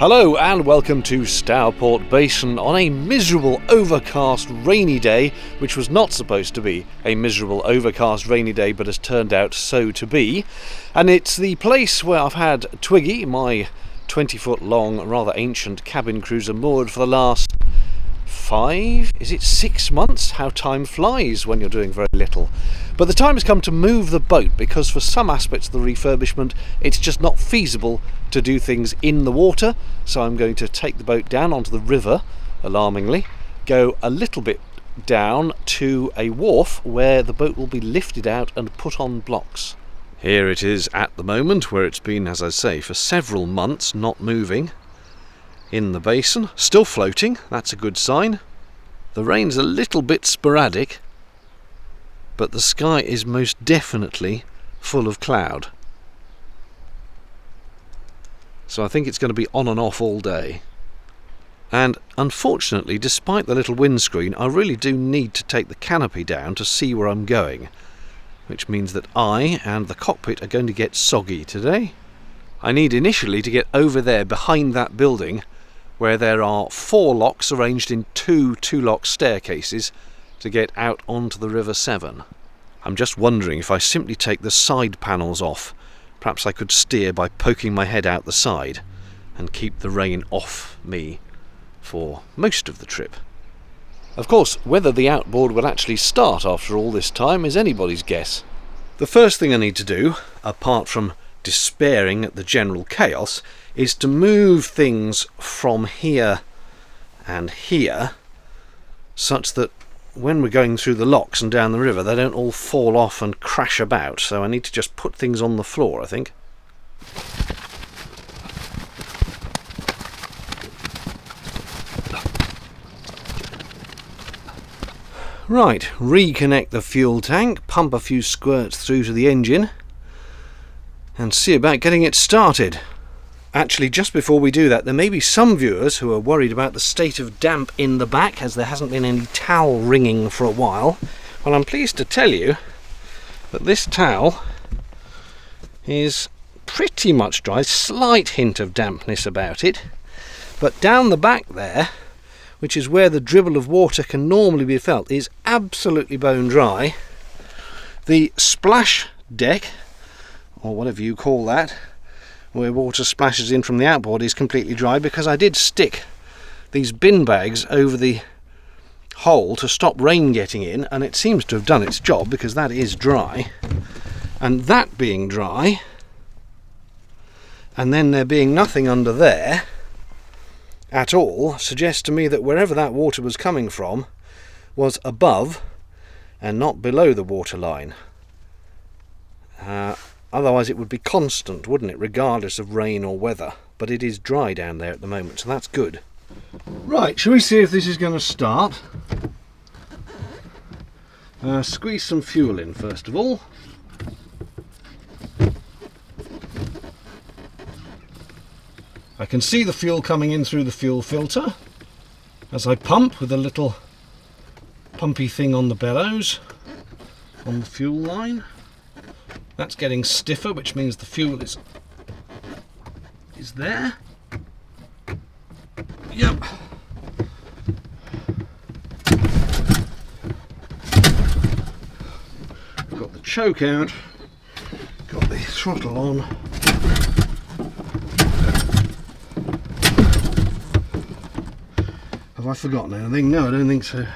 Hello and welcome to Stourport Basin on a miserable overcast rainy day, which was not supposed to be a miserable overcast rainy day but has turned out so to be. And it's the place where I've had Twiggy, my 20-foot long rather ancient cabin cruiser, moored for the last 6 months? How time flies when you're doing very little. But the time has come to move the boat because for some aspects of the refurbishment it's just not feasible to do things in the water, so I'm going to take the boat down onto the river, alarmingly, go a little bit down to a wharf where the boat will be lifted out and put on blocks. Here it is at the moment, where it's been, as I say, for several months not moving. In the basin, still floating, that's a good sign. The rain's a little bit sporadic, but the sky is most definitely full of cloud. So I think it's going to be on and off all day. And unfortunately, despite the little windscreen, I really do need to take the canopy down to see where I'm going, which means that I and the cockpit are going to get soggy today. I need initially to get over there behind that building, where there are 4 locks arranged in 2 two-lock staircases to get out onto the River Severn. I'm just wondering if I simply take the side panels off, perhaps I could steer by poking my head out the side and keep the rain off me for most of the trip. Of course, whether the outboard will actually start after all this time is anybody's guess. The first thing I need to do, apart from despairing at the general chaos, is to move things from here and here such that when we're going through the locks and down the river they don't all fall off and crash about. So I need to just put things on the floor, I think. Right, reconnect the fuel tank, pump a few squirts through to the engine and see about getting it started. Actually, just before we do that, there may be some viewers who are worried about the state of damp in the back, as there hasn't been any towel wringing for a while. Well, I'm pleased to tell you that this towel is pretty much dry, slight hint of dampness about it, but down the back there, which is where the dribble of water can normally be felt, is absolutely bone dry. The splash deck, or whatever you call that, where water splashes in from the outboard, is completely dry because I did stick these bin bags over the hole to stop rain getting in, and it seems to have done its job because that is dry. And that being dry, and then there being nothing under there at all, suggests to me that wherever that water was coming from was above and not below the water line. Otherwise it would be constant, wouldn't it, regardless of rain or weather. But it is dry down there at the moment, so that's good. Right, shall we see if this is going to start? Squeeze some fuel in first of all. I can see the fuel coming in through the fuel filter as I pump with a little pumpy thing on the bellows on the fuel line. That's getting stiffer, which means the fuel is there. Yep. Got the choke out, got the throttle on. Have I forgotten anything? No, I don't think so.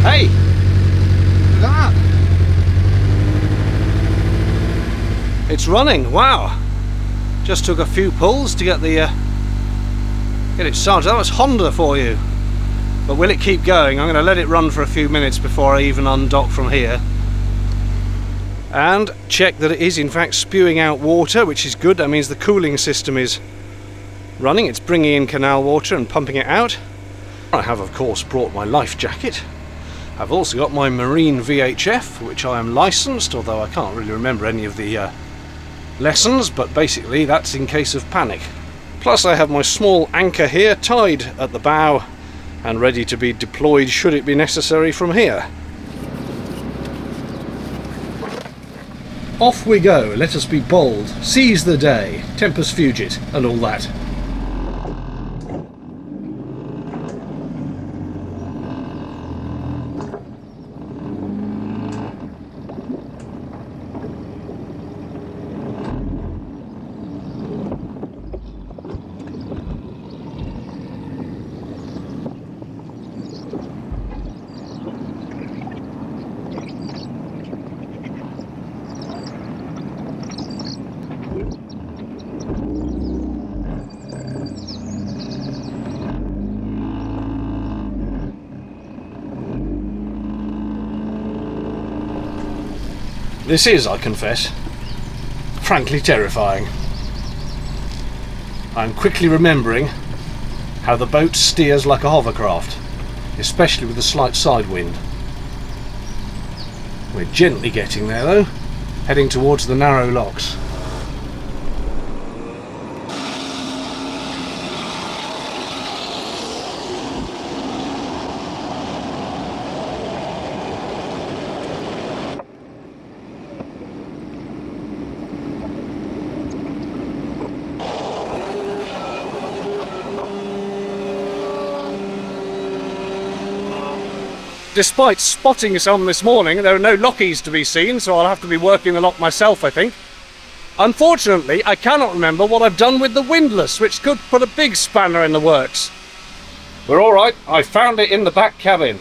Hey! Look at that! It's running, wow! Just took a few pulls to get it started. That was Honda for you. But will it keep going? I'm going to let it run for a few minutes before I even undock from here. And check that it is in fact spewing out water, which is good. That means the cooling system is running. It's bringing in canal water and pumping it out. I have of course brought my life jacket. I've also got my marine VHF, which I am licensed, although I can't really remember any of the lessons, but basically that's in case of panic. Plus I have my small anchor here tied at the bow and ready to be deployed should it be necessary from here. Off we go, let us be bold, seize the day, tempus fugit and all that. This is, I confess, frankly terrifying. I'm quickly remembering how the boat steers like a hovercraft, especially with a slight side wind. We're gently getting there though, heading towards the narrow locks. Despite spotting some this morning, there are no lockies to be seen, so I'll have to be working the lock myself, I think. Unfortunately, I cannot remember what I've done with the windlass, which could put a big spanner in the works. We're all right. I found it in the back cabin.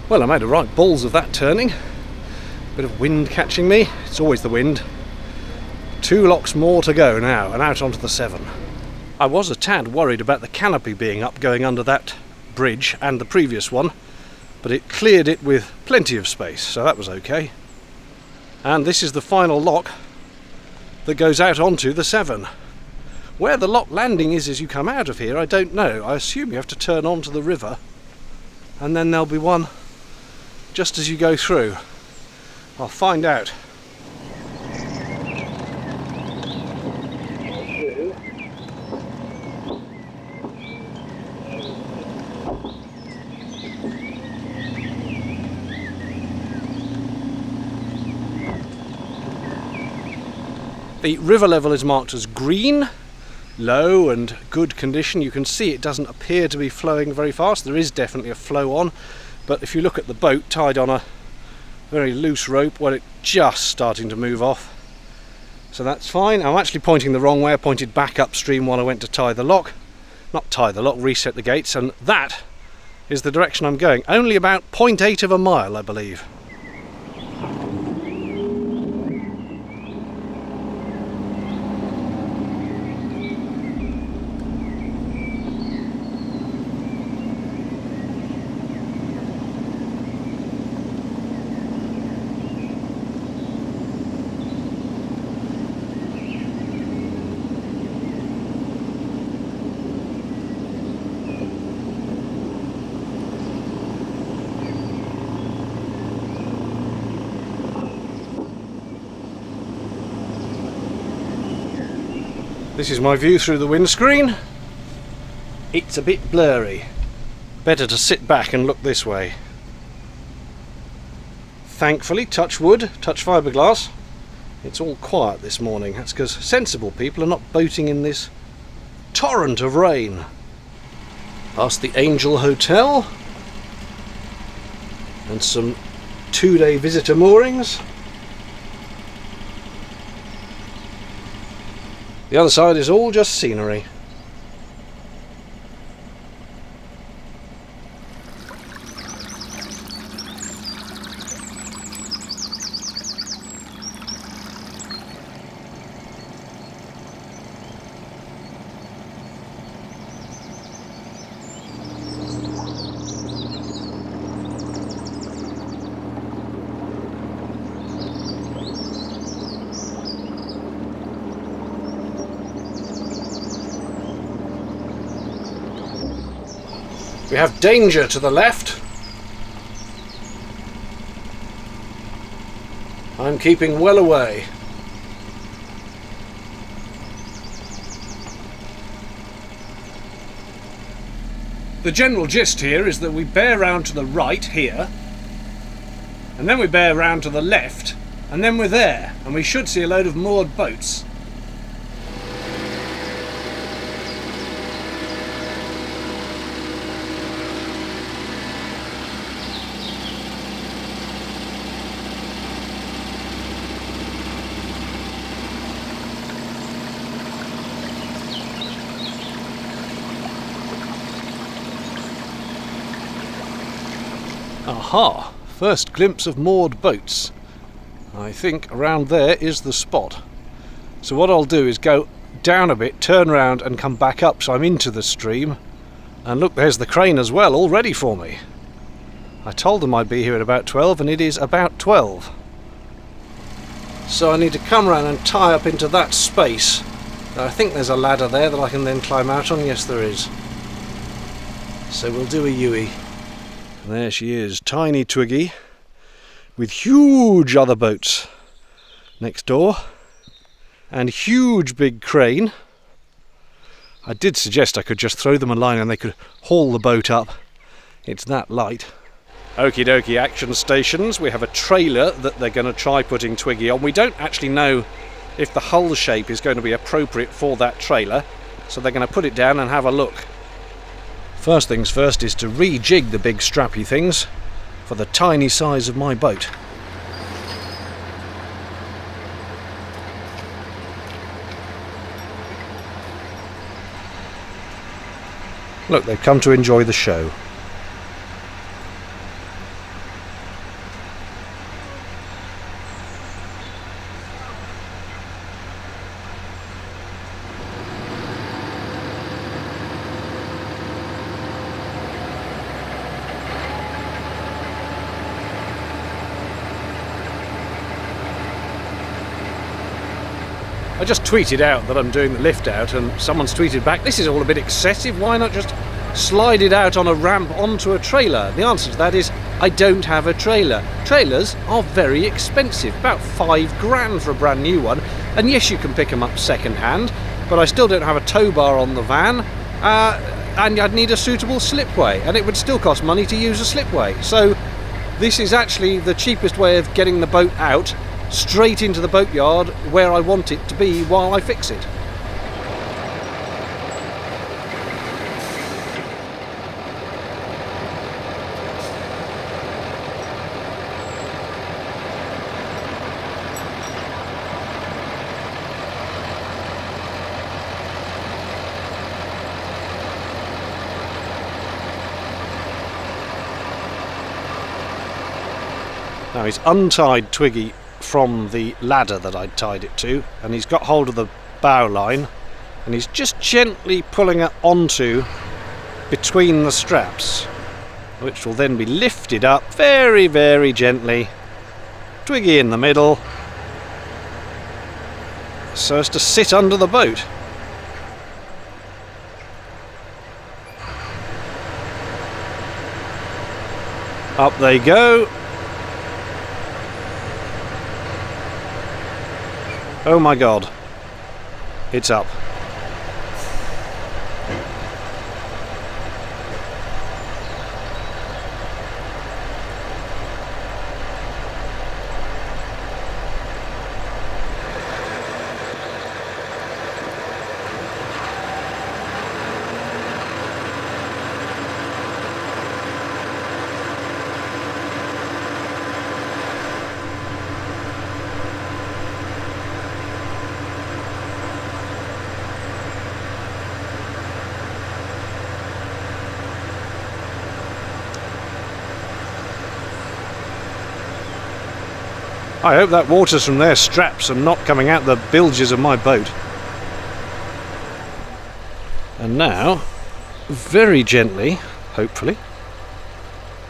Well, I made a right balls of that turning. Bit of wind catching me. It's always the wind. 2 locks more to go now and out onto the Severn. I was a tad worried about the canopy being up going under that bridge and the previous one, but it cleared it with plenty of space, so that was okay. And this is the final lock that goes out onto the Severn. Where the lock landing is as you come out of here, I don't know. I assume you have to turn onto the river, and then there'll be one just as you go through. I'll find out. The river level is marked as green, low and good condition. You can see it doesn't appear to be flowing very fast. There is definitely a flow on, but if you look at the boat tied on a very loose rope, well, it's just starting to move off. So that's fine. I'm actually pointing the wrong way. I pointed back upstream while I went to tie the lock. Not tie the lock, reset the gates, and that is the direction I'm going. Only about 0.8 of a mile, I believe. This is my view through the windscreen. It's a bit blurry. Better to sit back and look this way. Thankfully, touch wood, touch fiberglass, it's all quiet this morning. That's because sensible people are not boating in this torrent of rain. Past the Angel Hotel and some 2-day visitor moorings. The other side is all just scenery. We have danger to the left. I'm keeping well away. The general gist here is that we bear round to the right here, and then we bear round to the left, and then we're there, and we should see a load of moored boats. Aha! First glimpse of moored boats. I think around there is the spot. So what I'll do is go down a bit, turn round and come back up so I'm into the stream. And look, there's the crane as well, all ready for me. I told them I'd be here at about 12 and it is about 12. So I need to come round and tie up into that space. I think there's a ladder there that I can then climb out on. Yes, there is. So we'll do a Yui. There she is, tiny Twiggy, with huge other boats next door, and huge big crane. I did suggest I could just throw them a line and they could haul the boat up. It's that light. Okie dokie action stations. We have a trailer that they're going to try putting Twiggy on. We don't actually know if the hull shape is going to be appropriate for that trailer, so they're going to put it down and have a look. First things first is to rejig the big strappy things for the tiny size of my boat. Look, they've come to enjoy the show. I just tweeted out that I'm doing the lift out and someone's tweeted back, this is all a bit excessive, why not just slide it out on a ramp onto a trailer? The answer to that is, I don't have a trailer. Trailers are very expensive, about £5 for a brand new one, and yes, you can pick them up second hand, but I still don't have a tow bar on the van, and I'd need a suitable slipway, and it would still cost money to use a slipway. So this is actually the cheapest way of getting the boat out, straight into the boatyard where I want it to be while I fix it. Now he's untied Twiggy from the ladder that I'd tied it to, and he's got hold of the bow line and he's just gently pulling it onto between the straps, which will then be lifted up very, very gently, Twiggy in the middle, so as to sit under the boat. Up they go. Oh my god, it's up. I hope that water's from their straps and not coming out the bilges of my boat. And now, very gently, hopefully,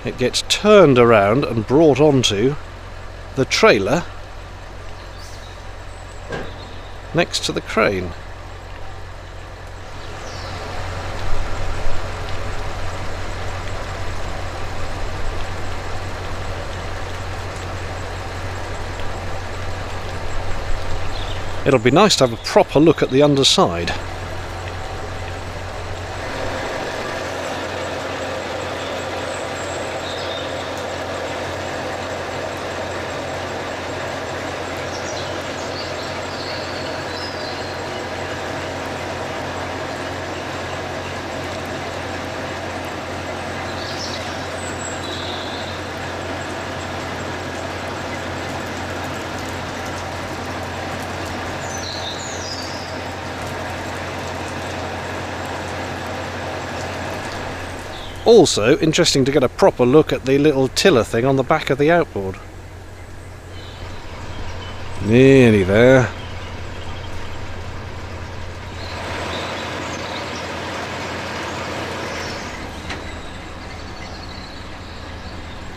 it gets turned around and brought onto the trailer next to the crane. It'll be nice to have a proper look at the underside. Also, interesting to get a proper look at the little tiller thing on the back of the outboard. Nearly there.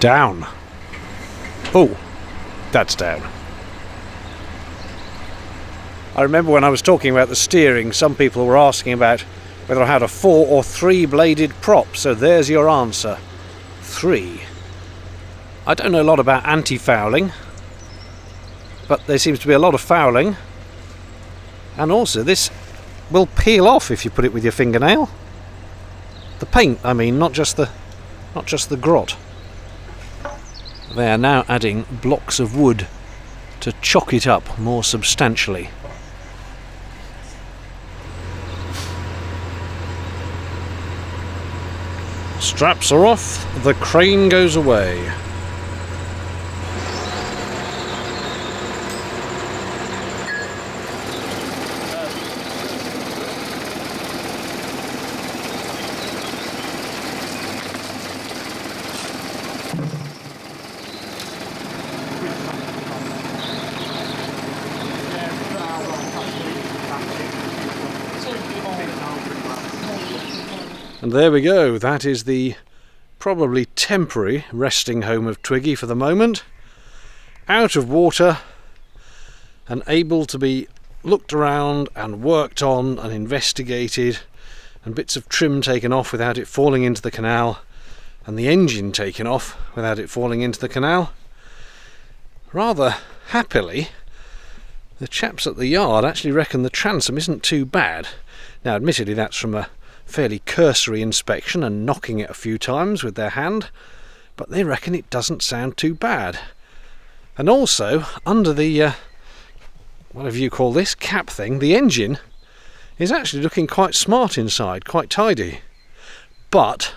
Down. Oh, that's down. I remember when I was talking about the steering, some people were asking about whether I had a 4 or 3 bladed prop, so there's your answer. 3. I don't know a lot about anti-fouling, but there seems to be a lot of fouling, and also this will peel off if you put it with your fingernail. The paint, I mean, not just the grot. They are now adding blocks of wood to chock it up more substantially. Straps are off, the crane goes away. And there we go, that is the probably temporary resting home of Twiggy for the moment. Out of water and able to be looked around and worked on and investigated, and bits of trim taken off without it falling into the canal, and the engine taken off without it falling into the canal. Rather happily, the chaps at the yard actually reckon the transom isn't too bad. Now admittedly that's from a fairly cursory inspection and knocking it a few times with their hand, but they reckon it doesn't sound too bad. And also, under the whatever you call this cap thing, the engine is actually looking quite smart inside, quite tidy. But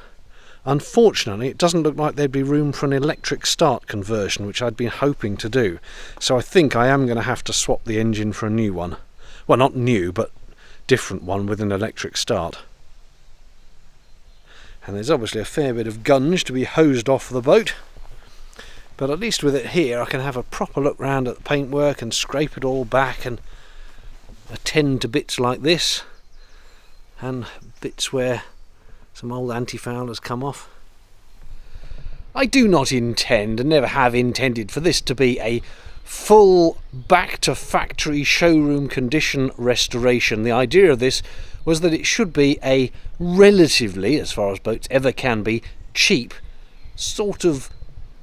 unfortunately it doesn't look like there'd be room for an electric start conversion, which I'd been hoping to do. So I think I am going to have to swap the engine for a new one. Well, not new, but different one with an electric start. And there's obviously a fair bit of gunge to be hosed off the boat, but at least with it here I can have a proper look round at the paintwork and scrape it all back and attend to bits like this and bits where some old anti-foul has come off. I do not intend, and never have intended, for this to be a full back to factory showroom condition restoration. The idea of this was that it should be a relatively, as far as boats ever can be, cheap, sort of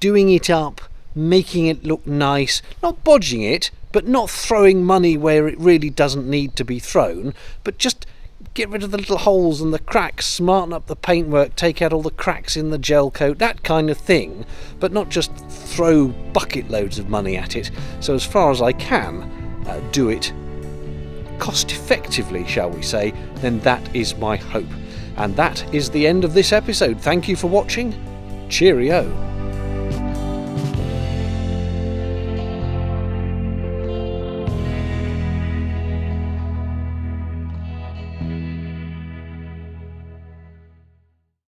doing it up, making it look nice, not bodging it, but not throwing money where it really doesn't need to be thrown, but just get rid of the little holes and the cracks, smarten up the paintwork, take out all the cracks in the gel coat, that kind of thing, but not just throw bucket loads of money at it. So as far as I can do it cost effectively, shall we say, then that is my hope. And that is the end of this episode. Thank you for watching. Cheerio.